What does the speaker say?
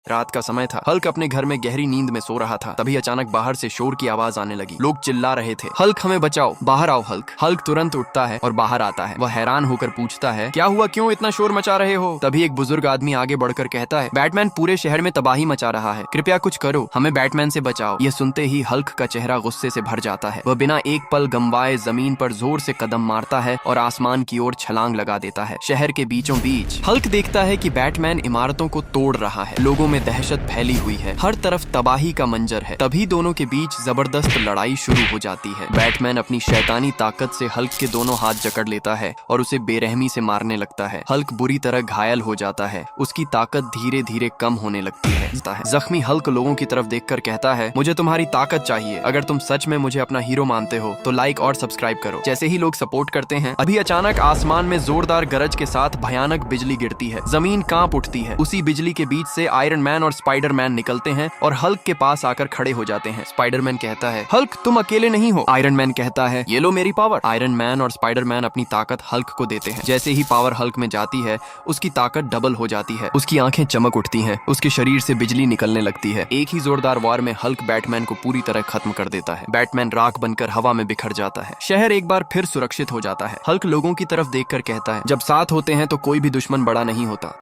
रात का समय था। हल्क अपने घर में गहरी नींद में सो रहा था। तभी अचानक बाहर से शोर की आवाज आने लगी। लोग चिल्ला रहे थे, हल्क हमें बचाओ, बाहर आओ हल्क। हल्क तुरंत उठता है और बाहर आता है। वह हैरान होकर पूछता है, क्या हुआ, क्यों इतना शोर मचा रहे हो? तभी एक बुजुर्ग आदमी आगे बढ़कर कहता है, बैटमैन पूरे शहर में तबाही मचा रहा है, कृपया कुछ करो, हमें बैटमैन से बचाओ। यह सुनते ही हल्क का चेहरा गुस्से से भर जाता है। वह बिना एक पल गंवाए जमीन पर जोर से कदम मारता है और आसमान की ओर छलांग लगा देता है। शहर के बीचों बीच हल्क देखता है कि बैटमैन इमारतों को तोड़ रहा है। लोगों में दहशत फैली हुई है, हर तरफ तबाही का मंजर है। तभी दोनों के बीच जबरदस्त लड़ाई शुरू हो जाती है। बैटमैन अपनी शैतानी ताकत से हल्क के दोनों हाथ जकड़ लेता है और उसे बेरहमी से मारने लगता है। हल्क बुरी तरह घायल हो जाता है। उसकी ताकत धीरे धीरे कम होने लगती है। जख्मी हल्क लोगों की तरफ देखकर कहता है, मुझे तुम्हारी ताकत चाहिए। अगर तुम सच में मुझे अपना हीरो मानते हो तो लाइक और सब्सक्राइब करो। जैसे ही लोग सपोर्ट करते हैं, अभी अचानक आसमान में जोरदार गरज के साथ भयानक बिजली गिरती है। जमीन कांप उठती है। उसी बिजली के बीच से आयरन मैन और स्पाइडरमैन निकलते हैं और हल्क के पास आकर खड़े हो जाते हैं। स्पाइडरमैन कहता है, हल्क तुम अकेले नहीं हो। आयरन मैन कहता है, ये लो मेरी पावर। आयरन मैन और स्पाइडरमैन अपनी ताकत हल्क को देते हैं। जैसे ही पावर हल्क में जाती है, उसकी ताकत डबल हो जाती है। उसकी आंखें चमक उठती हैं, उसके शरीर से बिजली निकलने लगती है। एक ही जोरदार वार में हल्क बैटमैन को पूरी तरह खत्म कर देता है। बैटमैन राख बनकर हवा में बिखर जाता है। शहर एक बार फिर सुरक्षित हो जाता है। हल्क लोगों की तरफ देखकर कहता है, जब साथ होते हैं तो कोई भी दुश्मन बड़ा नहीं होता।